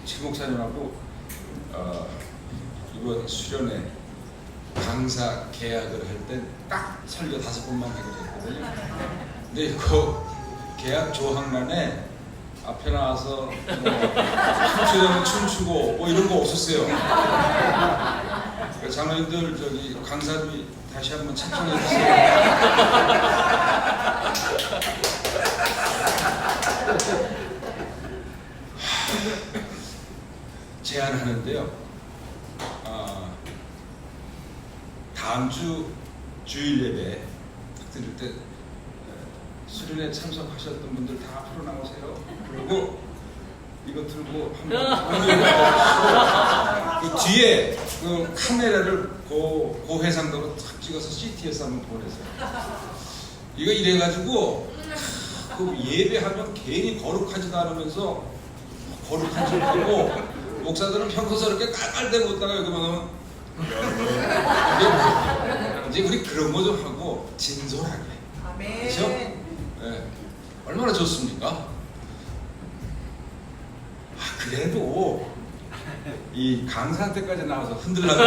최 목사님하고 이번 수련회 강사 계약을 할 때 딱 설교 5번만 하기로 했거든요. 근데 그 계약 조항란에 앞에 나와서 춤추려면 춤추고 뭐 이런 거 없었어요. 장로님들 저기 강사비 다시 한번 참석해 주세요. 제안하는데요. 다음 주 주일 예배 드릴 때 수련회 참석하셨던 분들 다 앞으로 나오세요. 그리고 이거 들고 한번 그 뒤에 그 카메라를 고해상도로 탁 찍어서 CT에서 한번 보내세요. 이거 이래가지고 그 예배하면 괜히 거룩하지도 않으면서 거룩한 척하고 목사들은 평소서 이렇게 깔깔대고 있다가 여기 보면 이제 우리 그런 거 좀 하고 진솔하게. 아멘. 그렇죠? 네. 얼마나 좋습니까? 그래도 이 강사 때까지 나와서 흔들라고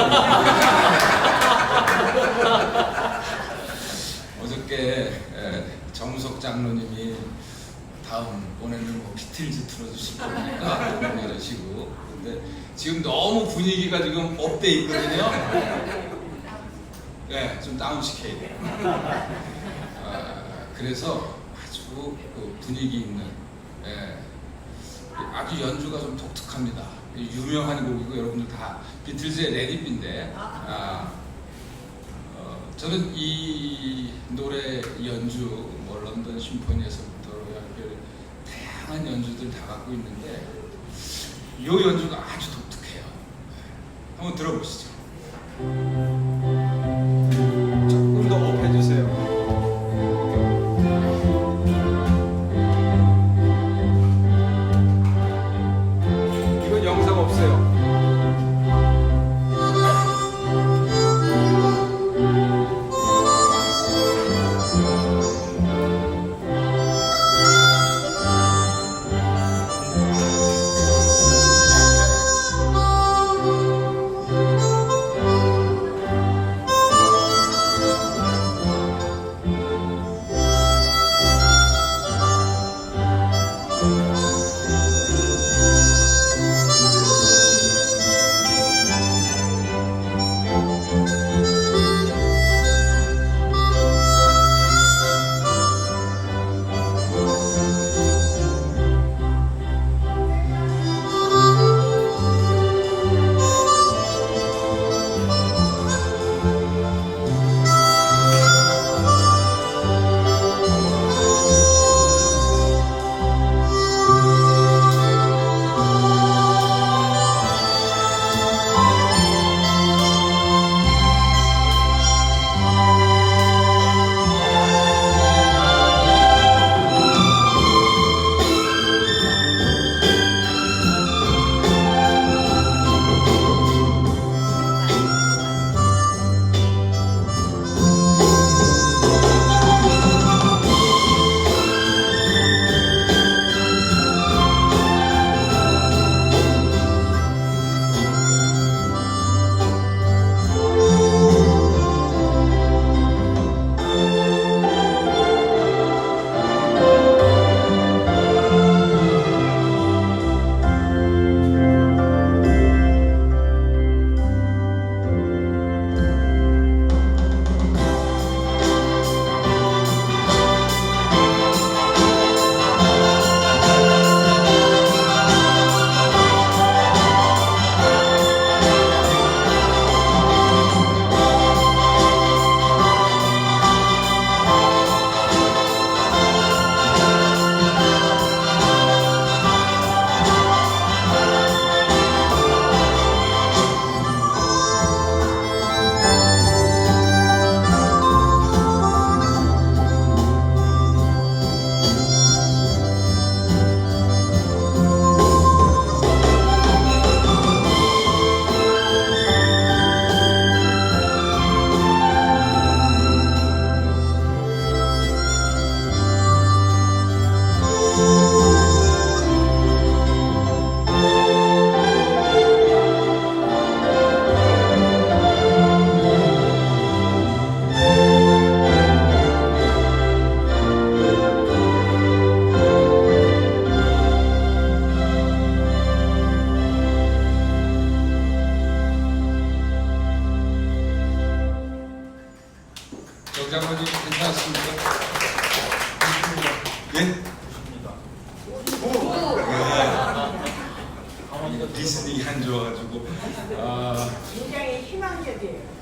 어저께 정우석 장로님이 다음번에는 뭐 비틀즈 틀어주실 거니까 이러시고, 근데 지금 너무 분위기가 지금 업돼 있거든요. 네, 좀 다운시켜야 돼요. 그래서 아주 그 분위기 있는, 아주 연주가 좀 독특합니다. 유명한 곡이고 여러분들 다 비틀즈의 레디비인데, 저는 이 노래 연주, 뭐 런던 심포니에서부터 다양한 연주들 다 갖고 있는데 이 연주가 아주 독특해요. 한번 들어보시죠. 조금 더 업 해주세요. 이건 영상 없어요.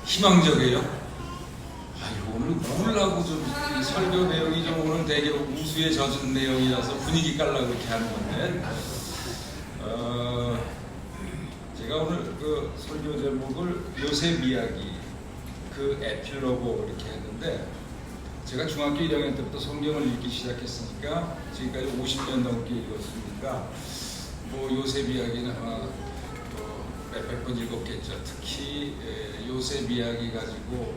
희망적이에요. 아유, 오늘 뭘 좀 설교 내용이 좀 오늘 되게 우수에 젖은 내용이라서 분위기 깔라고 이렇게 하는 건데, 제가 오늘 그 설교 제목을 요셉 이야기, 그 에필로그 이렇게 했는데, 제가 중학교 1학년 때부터 성경을 읽기 시작했으니까 지금까지 50년 넘게 읽었으니까 뭐 요셉 이야기는 아마 몇백 번 읽었겠죠. 특히 요셉 이야기 가지고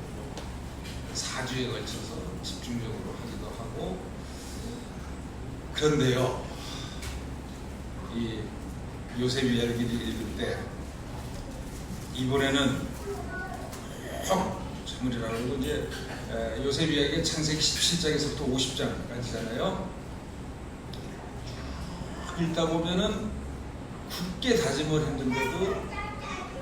4주에 걸쳐서 집중적으로 하기도 하고. 그런데요, 이 요셉 이야기를 읽을 때 이번에는 참으리라고 이제 요셉 이야기가 창세기 17장에서부터 50장까지잖아요. 읽다 보면은 굳게 다짐을 했는데도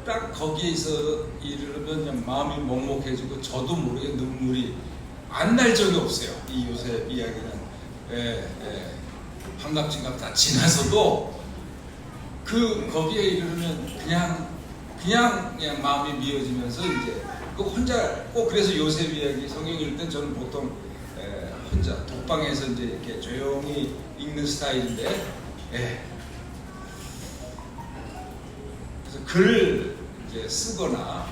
딱 거기에서 이르면 그냥 마음이 먹먹해지고 저도 모르게 눈물이 안 날 적이 없어요. 이 요셉 이야기는 환갑진갑 다 지나서도 거기에 이르면 그냥 마음이 미어지면서 이제 혼자 꼭. 그래서 요셉 이야기 성경 읽을 때 저는 보통 혼자 독방에서 이제 이렇게 조용히 읽는 스타일인데, 그래서 글을 이제 쓰거나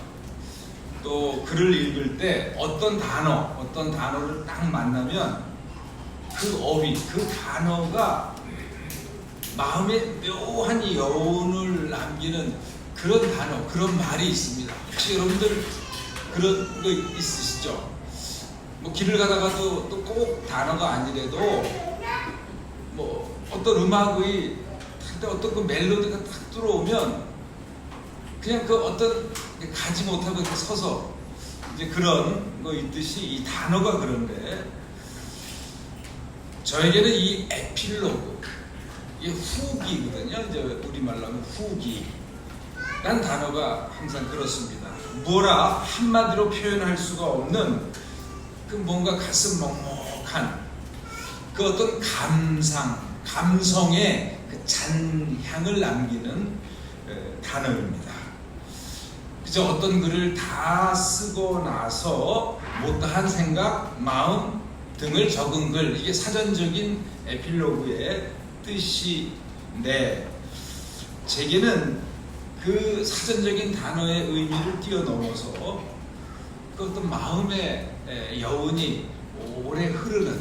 또 글을 읽을 때 어떤 단어를 딱 만나면 그 어휘, 그 단어가 마음에 묘한 여운을 남기는 그런 단어, 그런 말이 있습니다. 혹시 여러분들 그런 거 있으시죠? 뭐 길을 가다가도 또 꼭 단어가 아니래도 뭐 어떤 음악의 어떤 그 멜로디가 딱 들어오면 그냥 그 어떤 가지 못하고 이렇게 서서 이제 그런 거 있듯이 이 단어가 그런데, 저에게는 이 에필로그, 이 후기거든요. 이제 우리말로 하면 후기라는 단어가 항상 그렇습니다. 뭐라 한마디로 표현할 수가 없는 그 뭔가 가슴 먹먹한 그 어떤 감성의 그 잔향을 남기는 단어입니다. 그저 어떤 글을 다 쓰고 나서 못다한 생각, 마음 등을 적은 글, 이게 사전적인 에필로그의 뜻인데, 제게는 그 사전적인 단어의 의미를 뛰어넘어서 그 어떤 마음의 여운이 오래 흐르는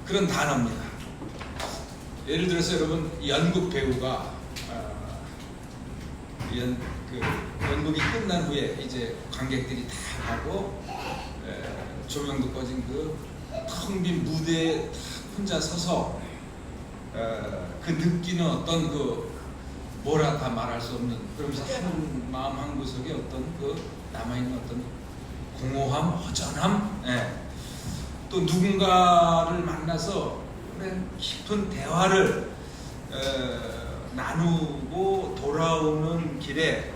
그런 단어입니다. 예를 들어서 여러분, 연극 배우가 연극이 끝난 후에 이제 관객들이 다 가고 조명도 꺼진 그 텅 빈 무대에 혼자 서서 그 느끼는 어떤 그 뭐라 다 말할 수 없는, 그러면서 한 마음 한 구석에 어떤 그 남아있는 어떤 공허함, 허전함, 또 누군가를 만나서 깊은 대화를 나누고 돌아오는 길에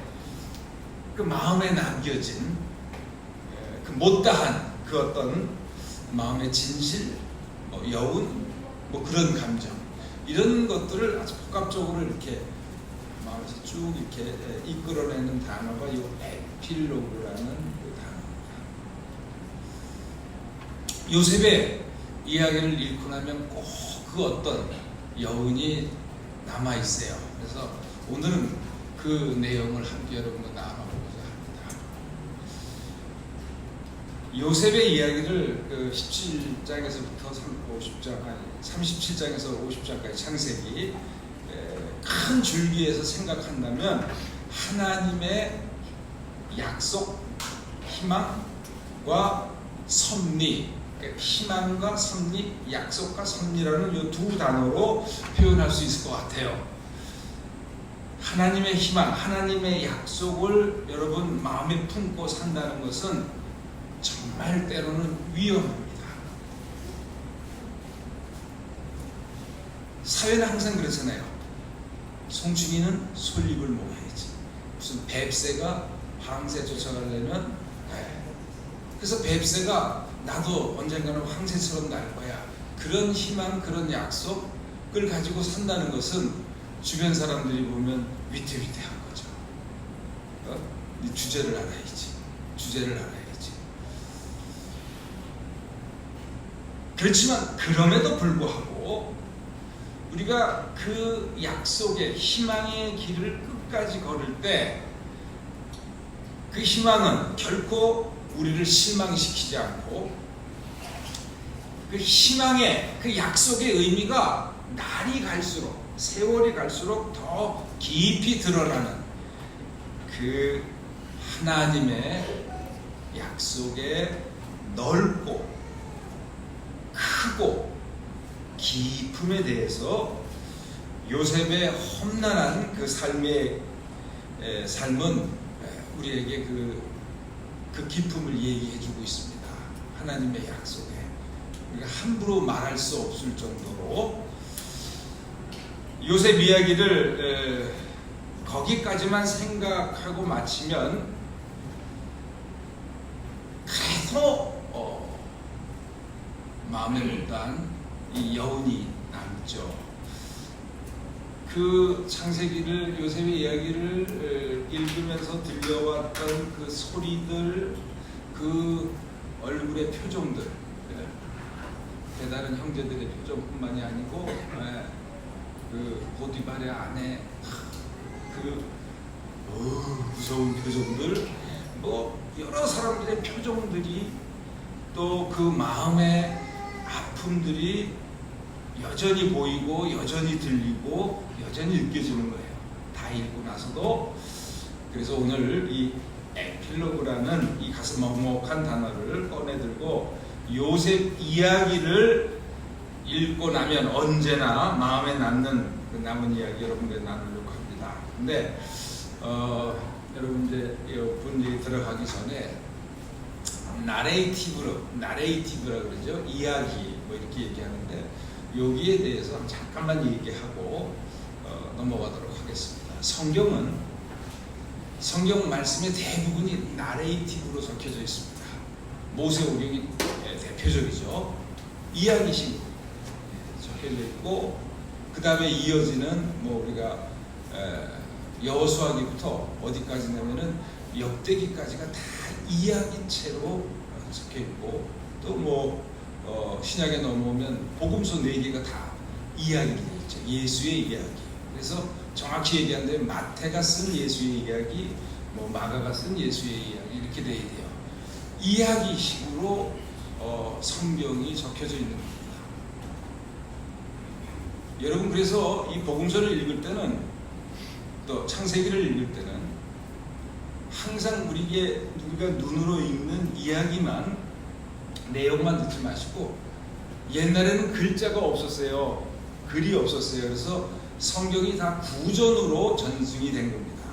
그 마음에 남겨진 그 못다한 그 어떤 마음의 진실, 여운, 그런 감정, 이런 것들을 아주 복합적으로 이렇게 마음에서 쭉 이렇게 이끌어내는 단어가 이 에필로그라는 그 단어입니다. 요셉의 이야기를 읽고 나면 꼭 그 어떤 여운이 남아 있어요. 그래서 오늘은 그 내용을 함께 여러분과 나눠보고자 합니다. 요셉의 이야기를 그 17장에서부터 37장에서 50장까지 창세기 큰 줄기에서 생각한다면 하나님의 약속, 희망과 섭리, 희망과 섭리, 약속과 섭리라는 이 두 단어로 표현할 수 있을 것 같아요. 하나님의 희망, 하나님의 약속을 여러분 마음에 품고 산다는 것은 정말 때로는 위험합니다. 사회는 항상 그렇잖아요. 송충이는 솔잎을 먹어야지. 무슨 뱁새가 황새 쫓아가려면, 그래서 뱁새가 나도 언젠가는 황새처럼 날 거야, 그런 희망, 그런 약속을 가지고 산다는 것은 주변 사람들이 보면 위태위태한 거죠. 네 주제를 알아야지. 주제를 알아야지. 그렇지만 그럼에도 불구하고 우리가 그 약속의 희망의 길을 끝까지 걸을 때 그 희망은 결코 우리를 실망시키지 않고 그 희망의 그 약속의 의미가 날이 갈수록 세월이 갈수록 더 깊이 드러나는 그 하나님의 약속의 넓고 크고 깊음에 대해서 요셉의 험난한 그 삶은 우리에게 그 깊음을 얘기해주고 있습니다. 하나님의 약속에 우리가 함부로 말할 수 없을 정도로 요셉 이야기를 거기까지만 생각하고 마치면 그래도 마음에 못한 이 여운이 남죠. 그 창세기를 요셉의 이야기를 읽으면서 들려왔던 그 소리들, 그 얼굴의 표정들, 배다른 형제들의 표정뿐만이 아니고 그 보디발의 아내 그 무서운 표정들, 뭐 여러 사람들의 표정들이 또 그 마음의 아픔들이 여전히 보이고 여전히 들리고 여전히 느껴지는 거예요. 다 읽고 나서도. 그래서 오늘 이 에필로그라는 이 가슴 먹먹한 단어를 꺼내들고 요셉 이야기를 읽고 나면 언제나 마음에 남는 그 남은 이야기 여러분들과 나누려고 합니다. 근데 여러분 이제 분들이 들어가기 전에 나레이티브라 그러죠. 이야기 뭐 이렇게 얘기하는데 여기에 대해서 잠깐만 얘기하고 넘어가도록 하겠습니다. 성경 말씀의 대부분이 나레이티브로 적혀져 있습니다. 모세오경이 대표적이죠. 이야기식 적혀져 있고 그 다음에 이어지는 뭐 우리가 여호수아기부터 어디까지냐면은 역대기까지가 다 이야기체로 적혀 있고 또 뭐 신약에 넘어오면 복음서 4개가 다 이야기로 되어 있죠. 예수의 이야기. 그래서 정확히 얘기한다면 마태가 쓴 예수의 이야기, 뭐 마가가 쓴 예수의 이야기 이렇게 되어 있대요. 이야기식으로 성경이 적혀져 있는 겁니다. 여러분 그래서 이 복음서를 읽을 때는 또 창세기를 읽을 때는 항상 우리가 눈으로 읽는 이야기만 내용만 듣지 마시고 옛날에는 글자가 없었어요. 글이 없었어요. 그래서 성경이 다 구전으로 전승이 된 겁니다.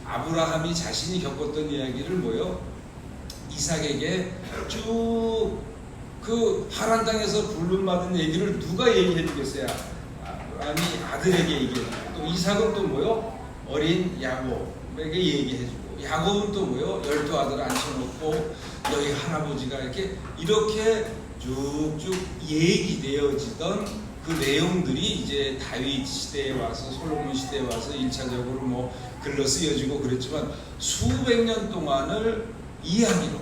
아브라함이 자신이 겪었던 이야기를 이삭에게 쭉 그 하란 땅에서 불륜받은 얘기를 누가 얘기해 주겠어요? 아브라함이 아들에게 얘기해주고 또 이삭은 또 어린 야곱에게 얘기해주고 야곱은 또 12아들 앉혀놓고 너희 할아버지가 이렇게 쭉쭉 얘기되어지던 그 내용들이 이제 다윗 시대에 와서 솔로몬 시대에 와서 1차적으로 글로 쓰여지고 그랬지만 수백 년 동안을 이야기로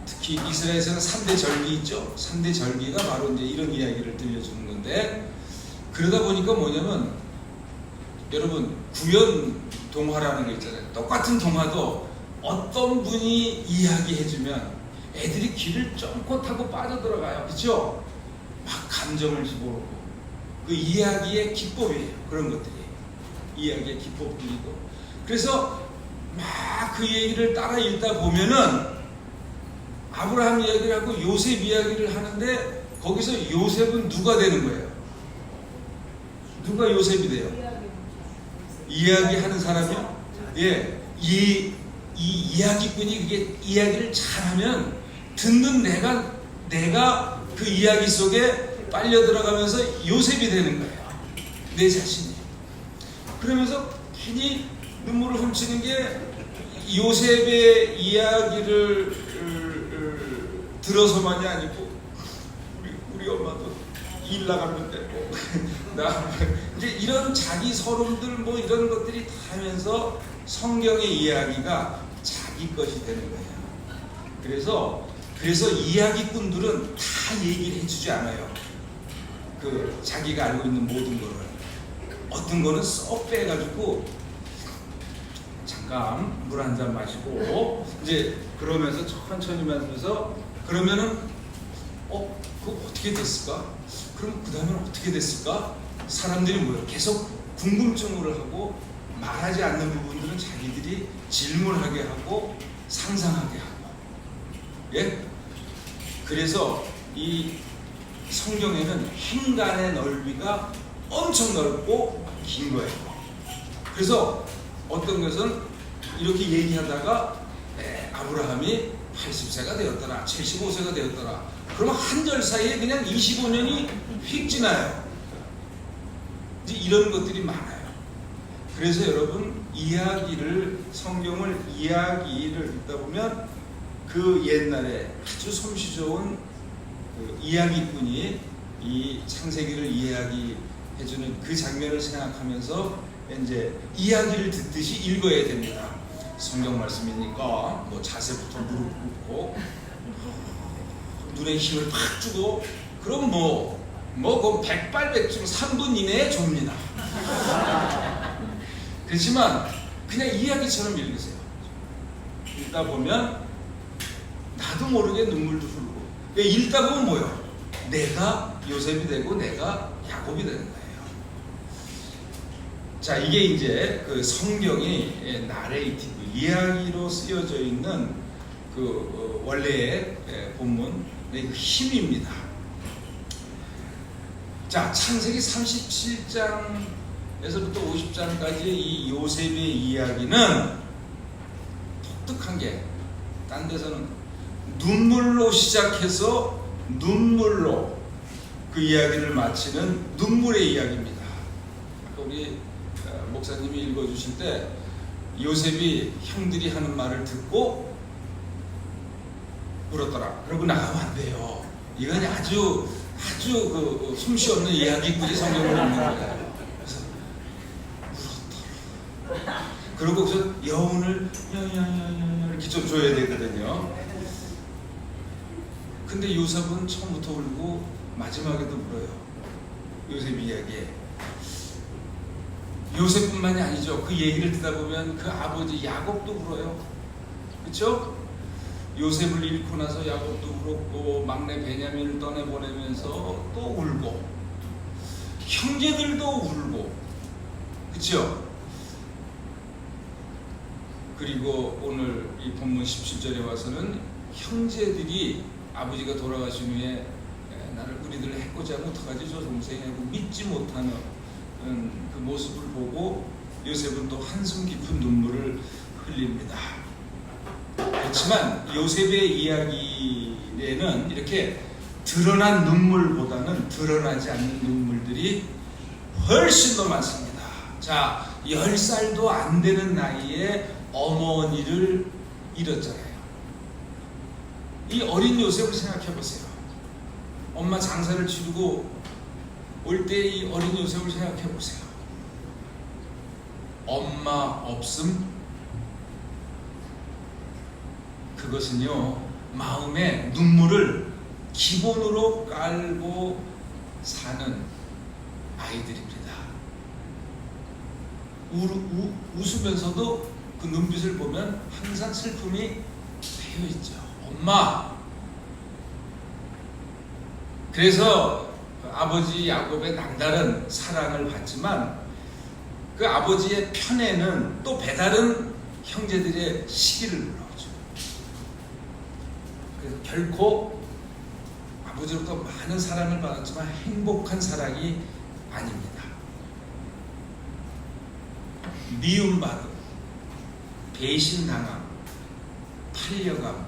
특히 이스라엘에서는 3대 절기 있죠. 3대 절기가 바로 이제 이런 이야기를 들려주는 건데 그러다 보니까 뭐냐면 여러분 구연 동화라는 거 있잖아요. 똑같은 동화도 어떤 분이 이야기해주면 애들이 귀를 쫑긋하고 빠져들어가요. 그렇죠? 막 감정을 집어넣고 그 이야기의 기법이에요. 그런 것들이 이야기의 기법들이고 그래서 막 그 얘기를 따라 읽다 보면은 아브라함 이야기를 하고 요셉 이야기를 하는데 거기서 요셉은 누가 되는 거예요? 누가 요셉이 돼요? 이야기하는 사람이요? 예, 이 이야기꾼이 그게 이야기를 잘하면 듣는 내가 그 이야기 속에 빨려 들어가면서 요셉이 되는 거예요. 내 자신이. 그러면서 괜히 눈물을 훔치는 게 요셉의 이야기를 들어서만이 아니고 우리 엄마도 일 나가면 되고 나 이제 이런 자기 서름들 이런 것들이 다 하면서 성경의 이야기가 자기 것이 되는 거예요. 그래서 이야기꾼들은 다 얘기를 해주지 않아요. 그 자기가 알고 있는 모든 거를. 어떤 거는 쏙 빼가지고 잠깐 물 한 잔 마시고 이제 그러면서 천천히 마시면서 그러면은 그거 어떻게 됐을까? 그럼 그 다음에는 어떻게 됐을까? 사람들이 뭐예요? 계속 궁금증을 하고 말하지 않는 부분들은 자기들이 질문하게 하고 상상하게 하고 예? 그래서 이 성경에는 행간의 넓이가 엄청 넓고 긴 거예요. 그래서 어떤 것은 이렇게 얘기하다가 아브라함이 80세가 되었더라, 75세가 되었더라. 그러면 한 절 사이에 그냥 25년이 휙 지나요. 이제 이런 것들이 많아요. 그래서 여러분 성경을 이야기를 읽다 보면 그 옛날에 아주 솜씨 좋은 그 이야기꾼이 이 창세기를 이야기해주는 그 장면을 생각하면서 이제 이야기를 듣듯이 읽어야 됩니다. 성경 말씀이니까 뭐 자세부터 무릎 꿇고 눈에 힘을 팍 주고 그럼 그 백발백중 3분 이내에 줍니다. 그렇지만 그냥 이야기처럼 읽으세요. 읽다 보면 나도 모르게 눈물도 흐르고 읽다 보면 뭐예요? 내가 요셉이 되고 내가 야곱이 되는 거예요. 자, 이게 이제 그 성경이 나레이티브 이야기로 쓰여져 있는 그 원래의 본문의 그 힘입니다. 자, 창세기 37장에서부터 50장까지의 이 요셉의 이야기는 독특한 게 딴 데서는 눈물로 시작해서 눈물로 그 이야기를 마치는 눈물의 이야기입니다. 아까 우리 목사님이 읽어주실 때 요셉이 형들이 하는 말을 듣고 울었더라. 그러고 나가면 안 돼요. 이건 아주 그 솜씨 없는 이야기꾼이 성경을 읽는 거예요. 그래서 울었더라. 그러고 그래서 여운을 이렇게 좀 줘야 되거든요. 근데 요셉은 처음부터 울고 마지막에도 울어요. 요셉 이야기에. 요셉뿐만이 아니죠. 그 얘기를 듣다 보면 그 아버지 야곱도 울어요. 그렇죠? 요셉을 잃고 나서 야곱도 울었고 막내 베냐민을 떠내보내면서 또 울고 형제들도 울고 그렇죠? 그리고 오늘 이 본문 17절에 와서는 형제들이 아버지가 돌아가신 후에 나를 우리들 해코지하면 어떡하지 저 동생이 하고 믿지 못하는 그 모습을 보고 요셉은 또 한숨 깊은 눈물을 흘립니다. 그렇지만 요셉의 이야기에는 이렇게 드러난 눈물보다는 드러나지 않는 눈물들이 훨씬 더 많습니다. 자, 10살도 안 되는 나이에 어머니를 잃었잖아요. 이 어린 요셉을 생각해 보세요. 엄마 장사를 치르고 올 때 이 어린 요셉을 생각해 보세요. 엄마 없음? 그것은요, 마음에 눈물을 기본으로 깔고 사는 아이들입니다. 웃으면서도 그 눈빛을 보면 항상 슬픔이 배어 있죠. 엄마! 그래서 아버지 야곱의 남다른 사랑을 받지만 그 아버지의 편에는 또 배다른 형제들의 시기를 불러오죠. 그래서 결코 아버지로부터 많은 사랑을 받았지만 행복한 사랑이 아닙니다. 미움받음, 배신당함, 팔려감,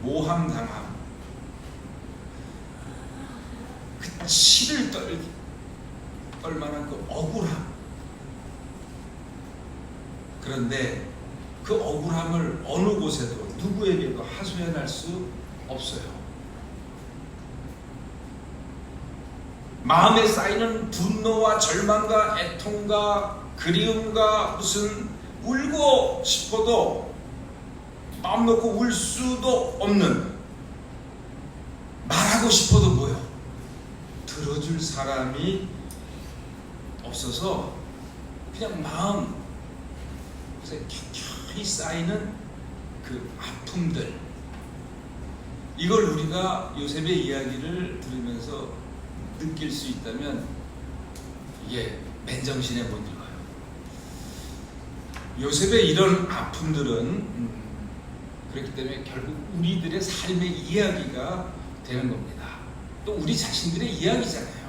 모함당함, 그 치를 떨만한 그 억울함. 그런데 그 억울함을 어느 곳에도 누구에게도 하소연할 수 없어요. 마음에 쌓이는 분노와 절망과 애통과 그리움과 무슨 울고 싶어도 마음 놓고 울 수도 없는, 말하고 싶어도 뭐요? 들어줄 사람이 없어서 그냥 마음 켜켜이 쌓이는 그 아픔들, 이걸 우리가 요셉의 이야기를 들으면서 느낄 수 있다면 이게 맨정신에 못 읽어요. 요셉의 이런 아픔들은 그렇기 때문에 결국 우리들의 삶의 이야기가 되는 겁니다. 또 우리 자신들의 이야기잖아요.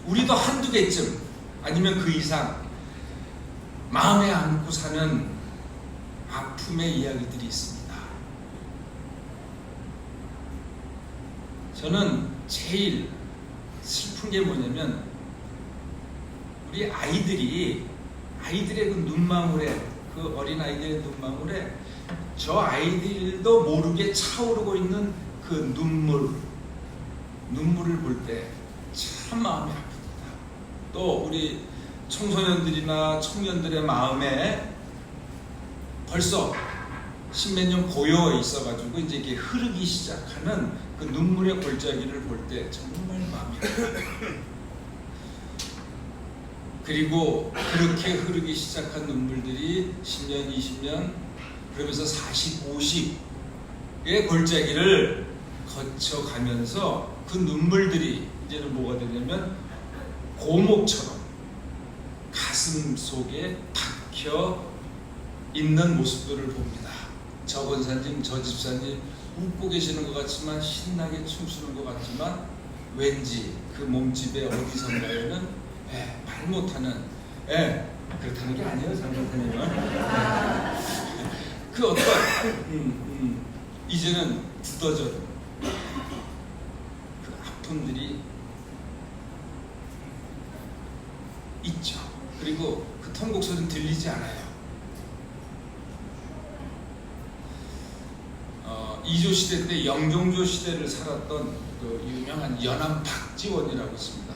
우리도 한두 개쯤 아니면 그 이상 마음에 안고 사는 아픔의 이야기들이 있습니다. 저는 제일 슬픈 게 뭐냐면 우리 아이들의 그 눈망울에, 그 어린 아이들의 눈망울에 저 아이들도 모르게 차오르고 있는 그 눈물을 볼 때 참 마음이 아픕니다. 또 우리 청소년들이나 청년들의 마음에 벌써 십몇 년 고여 있어가지고 이제 이게 흐르기 시작하는 그 눈물의 골짜기를 볼 때 정말 마음이 아픕니다. 그리고 그렇게 흐르기 시작한 눈물들이 10년, 20년, 그러면서 40, 50의 골짜기를 거쳐가면서 그 눈물들이 이제는 뭐가 되냐면 고목처럼 가슴 속에 박혀 있는 모습들을 봅니다. 저 권사님, 저 집사님 웃고 계시는 것 같지만, 신나게 춤추는 것 같지만 왠지 그 몸집의 어디선가에는 말 못하는, 그렇다는 게 아니에요, 잘못하면 그 어떤 이제는 굳어져 그 아픔들이 있죠. 그리고 그 통곡 소리는 들리지 않아요. 이조 시대 때 영종조 시대를 살았던 그 유명한 연암 박지원이라고 있습니다.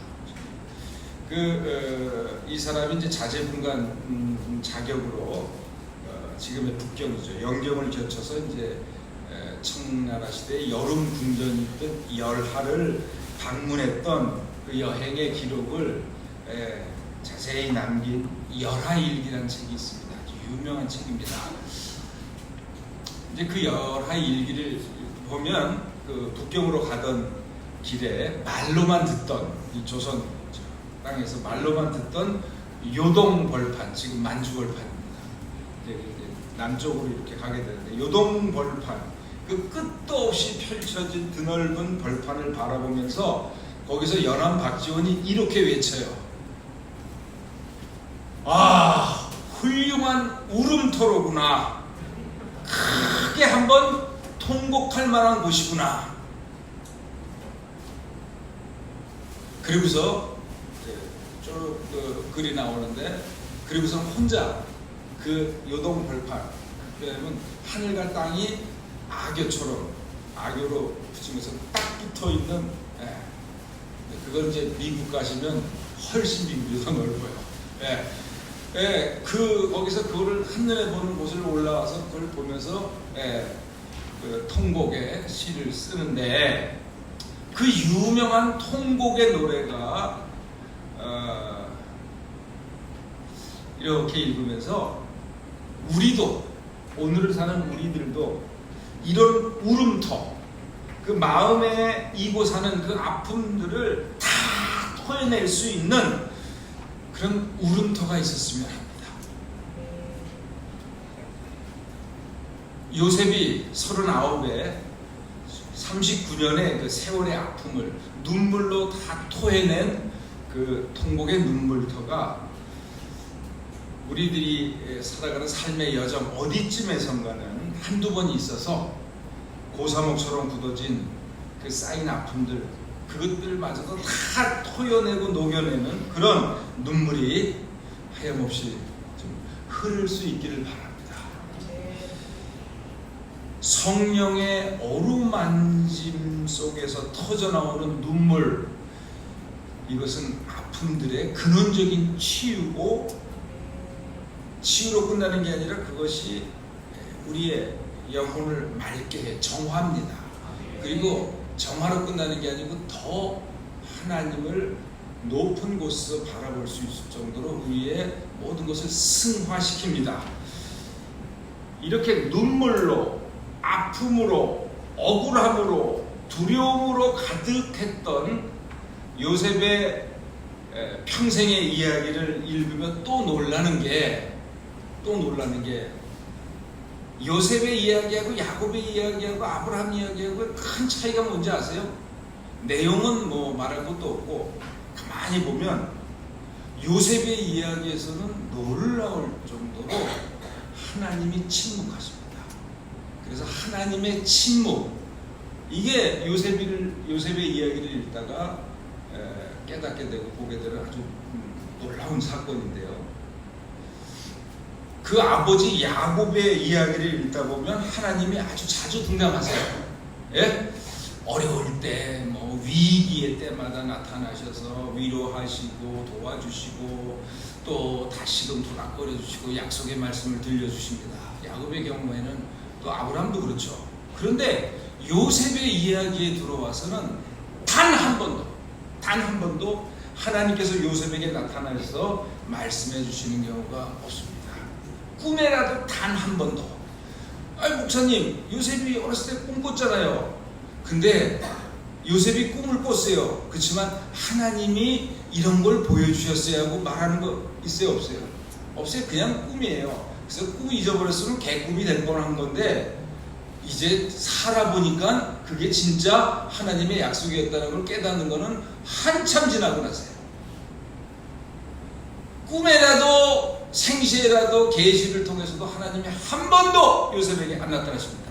이 사람이 이제 자제분간 자격으로 지금의 북경이죠. 영경을 거쳐서 이제 청나라 시대의 여름 궁전이 있던 열하를 방문했던 그 여행의 기록을 자세히 남긴 열하일기라는 책이 있습니다. 아주 유명한 책입니다. 이제 그 열하일기를 보면 그 북경으로 가던 길에 말로만 듣던, 이 조선 땅에서 말로만 듣던 요동벌판, 지금 만주벌판입니다. 이제 남쪽으로 이렇게 가게 되는데 요동벌판, 그 끝도 없이 펼쳐진 드넓은 벌판을 바라보면서 거기서 연암 박지원이 이렇게 외쳐요. 아, 훌륭한 울음터로구나. 크게 한번 통곡할 만한 곳이구나. 그리고서 쭉 그 글이 나오는데, 그리고서 혼자 그 요동벌판, 그러면 하늘과 땅이 악교처럼, 악교로 붙이면서 딱 붙어 있는, 그걸 이제 미국 가시면 훨씬 미국이 더 넓어요. 거기서 그거를 한눈에 보는 곳을 올라와서 그걸 보면서 그 통곡의 시를 쓰는데, 그 유명한 통곡의 노래가 이렇게 읽으면서 우리도, 오늘을 사는 우리들도 이런 울음터, 그 마음에 이고 사는 그 아픔들을 다 토해낼 수 있는 그런 울음터가 있었으면 합니다. 요셉이 39에 39년의 그 세월의 아픔을 눈물로 다 토해낸 그 통곡의 눈물터가 우리들이 살아가는 삶의 여정 어디쯤에선가는 한두 번 있어서 고사목처럼 굳어진 그 쌓인 아픔들, 그것들마저도 다 토여내고 녹여내는 그런 눈물이 하염없이 좀 흐를 수 있기를 바랍니다. 성령의 어루만짐 속에서 터져나오는 눈물, 이것은 아픔들의 근원적인 치유로 끝나는 게 아니라 그것이 우리의 영혼을 맑게 해 정화합니다. 그리고 정화로 끝나는 게 아니고 더 하나님을 높은 곳에서 바라볼 수 있을 정도로 우리의 모든 것을 승화시킵니다. 이렇게 눈물로, 아픔으로, 억울함으로, 두려움으로 가득했던 요셉의 평생의 이야기를 읽으면 또 놀라는 게 요셉의 이야기하고 야곱의 이야기하고 아브라함 이야기하고 큰 차이가 뭔지 아세요? 내용은 뭐 말할 것도 없고 가만히 보면 요셉의 이야기에서는 놀라울 정도로 하나님이 침묵하십니다. 그래서 하나님의 침묵, 이게 요셉의 이야기를 읽다가 깨닫게 되고 보게 되는 아주 놀라운 사건인데요. 그 아버지 야곱의 이야기를 읽다 보면 하나님이 아주 자주 등장하세요. 예? 어려울 때, 뭐 위기의 때마다 나타나셔서 위로하시고 도와주시고 또 다시금 도닥거려 주시고 약속의 말씀을 들려주십니다. 야곱의 경우에는 또 아브라함도 그렇죠. 그런데 요셉의 이야기에 들어와서는 단 한 번도 하나님께서 요셉에게 나타나셔서 말씀해 주시는 경우가 없습니다. 꿈에라도 단 한 번도. 아니 목사님, 요셉이 어렸을 때 꿈 꿨잖아요. 근데 요셉이 꿈을 꿨어요. 그렇지만 하나님이 이런 걸 보여주셨어요 하고 말하는 거 있어요 없어요? 없어요. 그냥 꿈이에요. 그래서 꿈 잊어버렸으면 개꿈이 될 뻔한 건데 이제 살아보니까 그게 진짜 하나님의 약속이었다는 걸 깨닫는 거는 한참 지나고 나서요. 꿈에라도 생시에라도 계시를 통해서도 하나님이 한 번도 요셉에게 안 나타나십니다.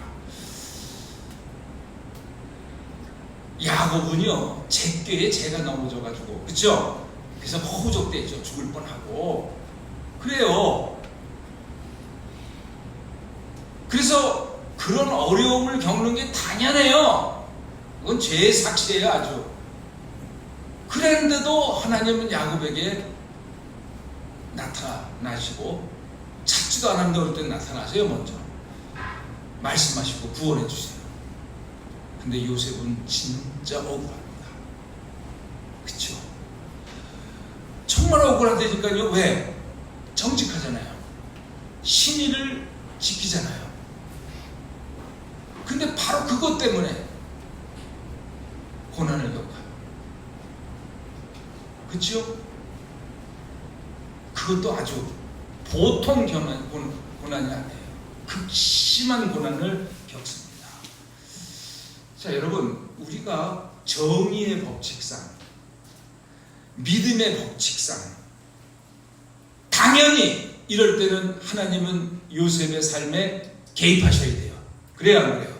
야곱은요, 잿괴에 재가 넘어져가지고, 그쵸? 그래서 허우적대죠. 죽을 뻔하고. 그래요. 그래서 그런 어려움을 겪는 게 당연해요. 그건 죄의 삭시예요, 아주. 그랬는데도 하나님은 야곱에게 나타나시고, 찾지도 않았는데 어떨 때 나타나세요, 먼저. 말씀하시고 구원해 주세요. 근데 요셉은 진짜 억울합니다. 그쵸? 정말 억울하다니까요. 왜? 정직하잖아요. 신의를 지키잖아요. 근데 바로 그것 때문에 고난을 겪어요. 그쵸? 그것도 아주 보통 고난이 아니에요. 극심한 고난을 겪습니다. 자, 여러분, 우리가 정의의 법칙상, 믿음의 법칙상, 당연히 이럴 때는 하나님은 요셉의 삶에 개입하셔야 돼요. 그래야 안 그래요?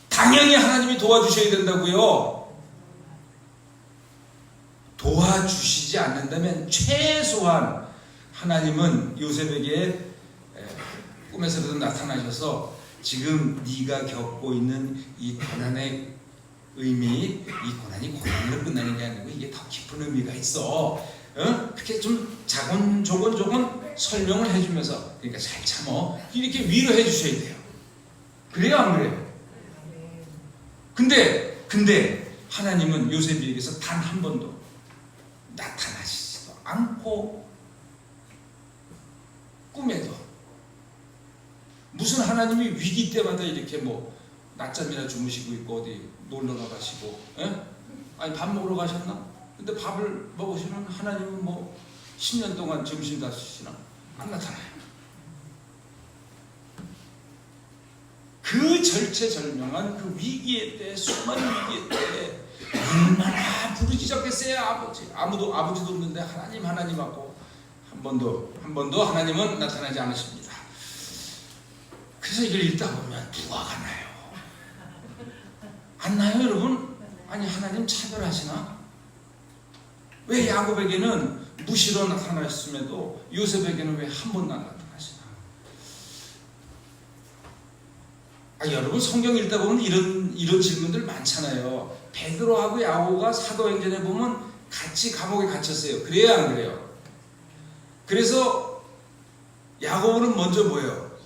당연히 하나님이 도와주셔야 된다고요. 도와주시지 않는다면 최소한 하나님은 요셉에게 꿈에서도 나타나셔서 지금 네가 겪고 있는 이 고난의 의미, 이 고난이 고난으로 끝나는 게 아니고 이게 더 깊은 의미가 있어. 그렇게 좀 조곤조곤 설명을 해주면서, 그러니까 잘 참어, 이렇게 위로해 주셔야 돼요. 그래요, 안 그래요? 근데 하나님은 요셉에게서 단 한 번도 나타나시지도 않고, 꿈에도 무슨 하나님이 위기 때마다 이렇게 뭐 낮잠이나 주무시고 있고 어디 놀러 나가시고, 아니 밥 먹으러 가셨나? 근데 밥을 먹으시면 하나님은 뭐 10년 동안 점심 다시시나? 안 나타나요. 그 절체절명한 그 위기의 때, 수많은 위기의 때 얼마나 부르짖었겠어요. 아버지도 없는데 하나님 하고 한 번도 하나님은 나타나지 않으십니다. 그래서 이걸 읽다 보면 부화가 나요. 안 나요, 여러분? 아니, 하나님 차별하시나? 왜 야곱에게는 무시로 나타나셨음에도 요셉에게는 왜 한 번도 안 나타나시나? 여러분, 성경 읽다 보면 이런 질문들 많잖아요. 베드로하고 야고보가 사도행전에 보면 같이 감옥에 갇혔어요. 그래요, 안 그래요? 그래서 야고보는 먼저 뭐예요?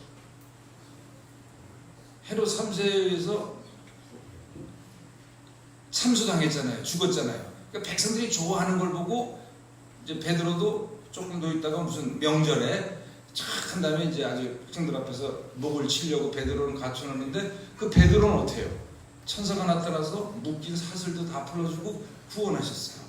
헤롯 3세에 의해서 참수당했잖아요. 죽었잖아요. 그러니까 백성들이 좋아하는 걸 보고 이제 베드로도 조금 더 있다가 무슨 명절에 착 한 다음에 이제 아주 백성들 앞에서 목을 치려고 베드로는 갖춰놓는데 그 베드로는 어떻게 해요? 천사가 나타나서 묶인 사슬도 다 풀어주고 구원하셨어요.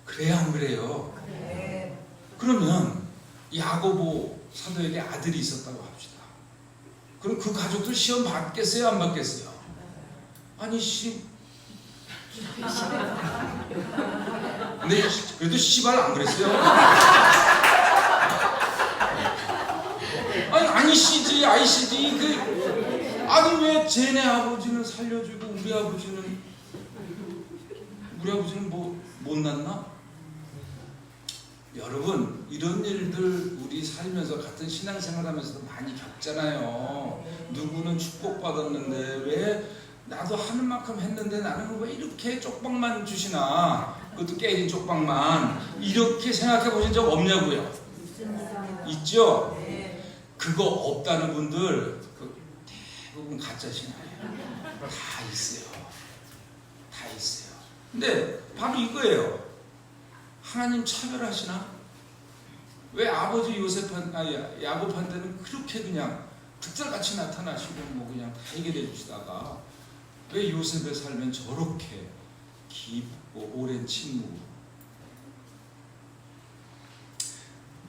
그래요, 안 그래요? 네. 그러면 야고보 사도에게 아들이 있었다고 합시다. 그럼 그 가족들 시험 받겠어요, 안 받겠어요? 아니 근데 그래도 씨발 안 그랬어요. 아니시지 아니 왜 쟤네 아버지는 살려주고 우리 아버지는 뭐 못났나? 여러분, 이런 일들 우리 살면서 같은 신앙생활하면서도 많이 겪잖아요. 누구는 축복받았는데 왜 나도 하는 만큼 했는데 나는 왜 이렇게 쪽방만 주시나? 그것도 깨진 쪽방만. 이렇게 생각해 보신 적 없냐고요? 있죠? 그거 없다는 분들 대부분 가짜 신앙이에요. 다 있어요. 근데 바로 이거예요. 하나님 차별하시나? 왜 아버지 야곱한테는 그렇게 그냥 특별같이 나타나시고 뭐 그냥 다 해결해 주시다가 왜 요셉의 삶은 저렇게 깊고 오랜 침묵?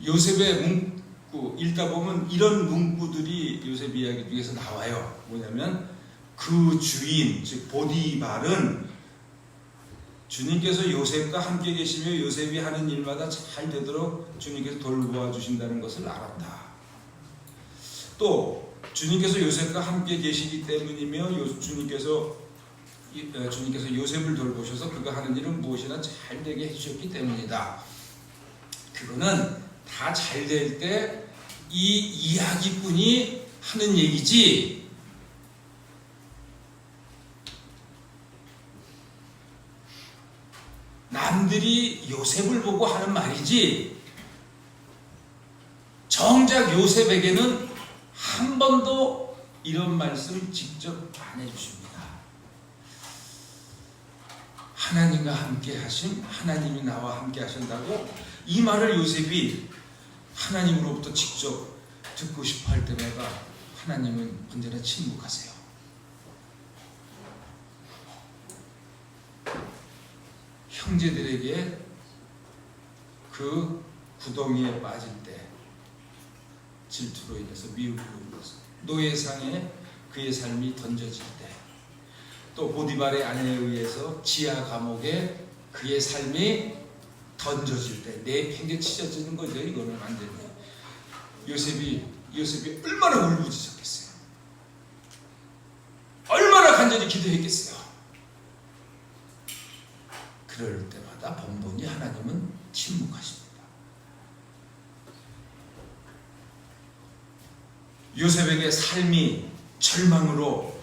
요셉의 문구 읽다 보면 이런 문구들이 요셉 이야기 중에서 나와요. 뭐냐면 그 주인 즉 보디발은 주님께서 요셉과 함께 계시며 요셉이 하는 일마다 잘 되도록 주님께서 돌보아 주신다는 것을 알았다. 또 주님께서 요셉과 함께 계시기 때문이며 주님께서 요셉을 돌보셔서 그가 하는 일은 무엇이나 잘 되게 해주셨기 때문이다. 그거는 다 잘 될 때 이 이야기꾼이 하는 얘기지, 남들이 요셉을 보고 하는 말이지, 정작 요셉에게는 한 번도 이런 말씀 직접 안 해주십니다. 하나님과 함께 하심, 하나님이 나와 함께 하신다고 이 말을 요셉이 하나님으로부터 직접 듣고 싶어 할 때마다 하나님은 언제나 침묵하세요. 형제들에게 그 구덩이에 빠질 때 질투로 인해서 미움으로 인해서 노예상에 그의 삶이 던져질 때, 또 보디발의 아내에 의해서 지하 감옥에 그의 삶이 던져질 때 내팽개 치셔지는 거죠. 이거는 완전히 요셉이 얼마나 울부짖었겠어요. 얼마나 간절히 기도했겠어요. 그럴 때마다 번번이 하나님은 침묵하십니다. 요셉에게 삶이 절망으로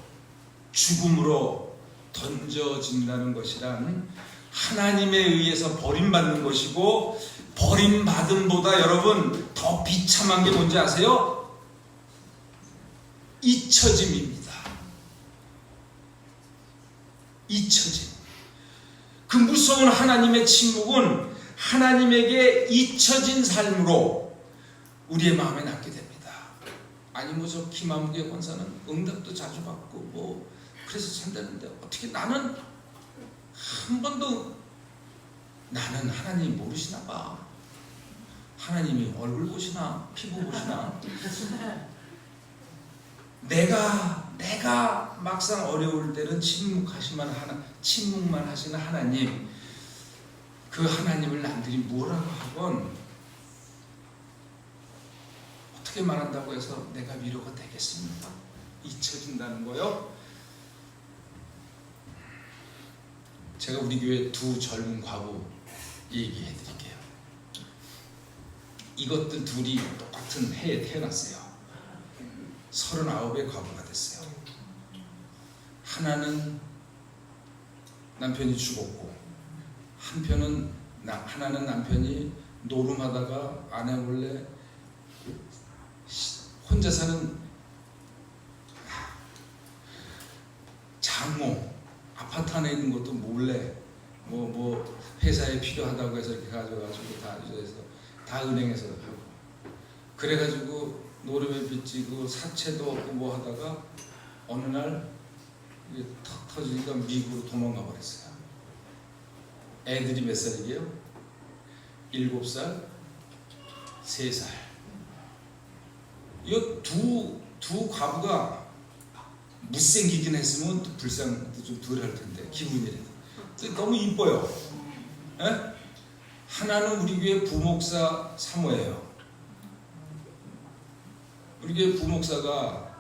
죽음으로 던져진다는 것이란 하나님에 의해서 버림받는 것이고, 버림받음보다 여러분 더 비참한 게 뭔지 아세요? 잊혀짐입니다. 잊혀짐. 그 무서운 하나님의 침묵은 하나님에게 잊혀진 삶으로 우리의 마음에 남게 됩니다. 아니 뭐 저 김한국의 권사는 응답도 자주 받고 뭐 그래서 산다는데 어떻게 나는 한 번도, 나는 하나님 모르시나 봐. 하나님이 얼굴 보시나 피부 보시나. 내가 막상 어려울 때는 침묵만 하시는 하나님, 그 하나님을 남들이 뭐라고 하건 어떻게 말한다고 해서 내가 위로가 되겠습니까? 잊혀진다는 거요. 제가 우리 교회 두 젊은 과부 얘기해 드릴게요. 이것들 둘이 똑같은 해에 태어났어요. 39의 과부가 됐어요. 하나는 남편이 죽었고, 하나는 남편이 노름하다가 아내 몰래 혼자 사는 장모, 아파트 안에 있는 것도 몰래 뭐 회사에 필요하다고 해서 이렇게 가져가지고 다 유저해서 다 은행에서 하고, 그래가지고 노름에 빚지고 사채도 없고 뭐 하다가 어느 날 이게 턱 터지니까 미국으로 도망가 버렸어요. 애들이 몇 살이게요? 7살, 3살. 이 두 과부가 못생기긴 했으면 또 불쌍도 좀 덜 할 텐데, 기분이라도. 너무 이뻐요. 에? 하나는 우리 교회 부목사 사모예요. 우리 교회 부목사가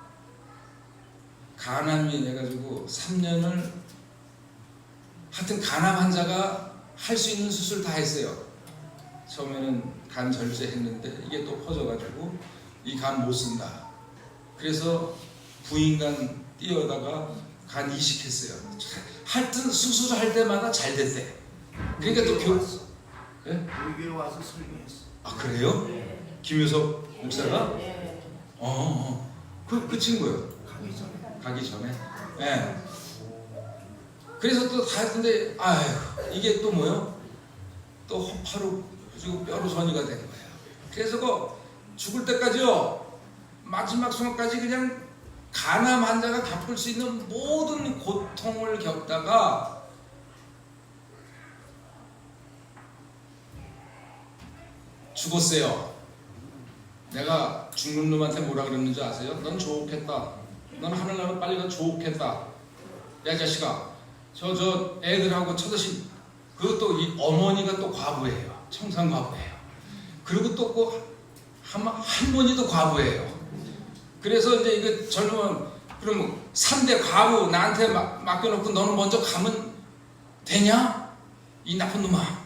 간암이 해가지고 3년을, 하여튼 간암 환자가 할 수 있는 수술 다 했어요. 처음에는 간 절제했는데 이게 또 퍼져가지고 이 간 못 쓴다. 그래서 부인간 띄어다가 간 이식했어요. 하여튼 수술할 때마다 잘 됐대. 그러니까 또 예? 우리 교회 와서 설교했어. 아, 그래요? 김효석 목사가? 그 친구요. 가기 전에. 예. 그래서 또 다 했는데, 아휴, 이게 또 뭐요? 또 허파로 그리고 뼈로 전이가 된 거예요. 그래서 그 죽을 때까지요, 마지막 순간까지 그냥 간암 환자가 겪을 수 있는 모든 고통을 겪다가 죽었어요. 내가 죽는 놈한테 뭐라 그랬는지 아세요? 넌 좋겠다. 넌 하늘 나면 빨리 가 좋겠다. 야 자식아, 저 애들하고 쳐드신, 그리고 또 이 어머니가 또 과부예요. 청산 과부예요. 그리고 또 그 할머니도 과부예요. 그래서 이제 이거 젊으면, 그럼 3대 과부 나한테 맡겨놓고 너는 먼저 가면 되냐? 이 나쁜 놈아.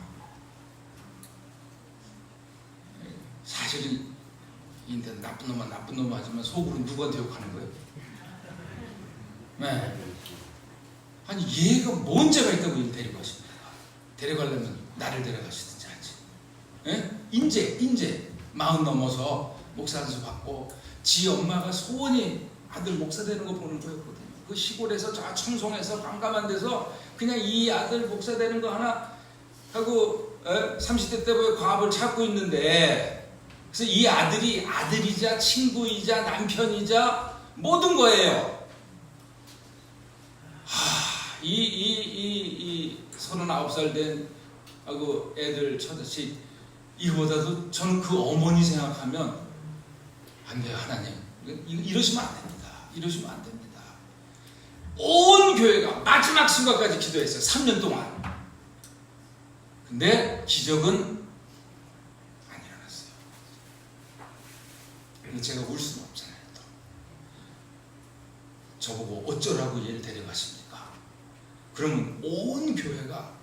사실은 인데 나쁜 놈 하지만 속으로 누구한테 욕하는 거예요? 네. 아니 얘가 뭔 죄가 있다고 일 데리고 가십니까? 데려가려면 나를 데려가시든지 하지. 예? 인제 40 넘어서 목사 안수 받고 지 엄마가 소원이 아들 목사 되는 거 보는 거였거든요. 그 시골에서 저 청송에서 깜깜한 데서 그냥 이 아들 목사 되는 거 하나 하고 30대 때부터 과업을 찾고 있는데, 그래서 이 아들이 아들이자 친구이자 남편이자 모든 거예요. 이 39살 된 하고 애들 처자식, 이거보다도 저는 그 어머니 생각하면 안 돼요. 하나님, 이러시면 안 됩니다. 이러시면 안 됩니다. 온 교회가 마지막 순간까지 기도했어요. 3년 동안. 근데 기적은 안 일어났어요. 근데 제가 울 수는 없잖아요. 또. 저보고 어쩌라고 얘를 데려가십니까? 그러면 온 교회가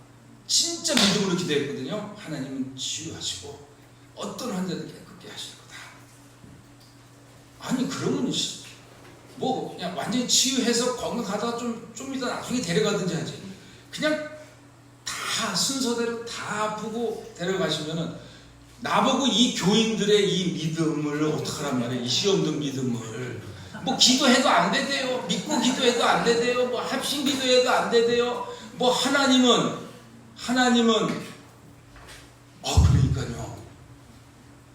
진짜 믿음으로 기도했거든요. 하나님은 치유하시고 어떤 환자들 깨끗게 하실 거다. 아니 그러면 뭐 그냥 완전히 치유해서 건강하다가 좀 이따 나중에 데려가든지 하지. 그냥 다 순서대로 다 아프고 데려가시면은 나보고 이 교인들의 이 믿음을 어떡하란 말이에요. 이 시험든 믿음을. 뭐 기도해도 안 되대요. 믿고 기도해도 안 되대요. 뭐 합심 기도해도 안 되대요. 뭐 하나님은 그러니까요.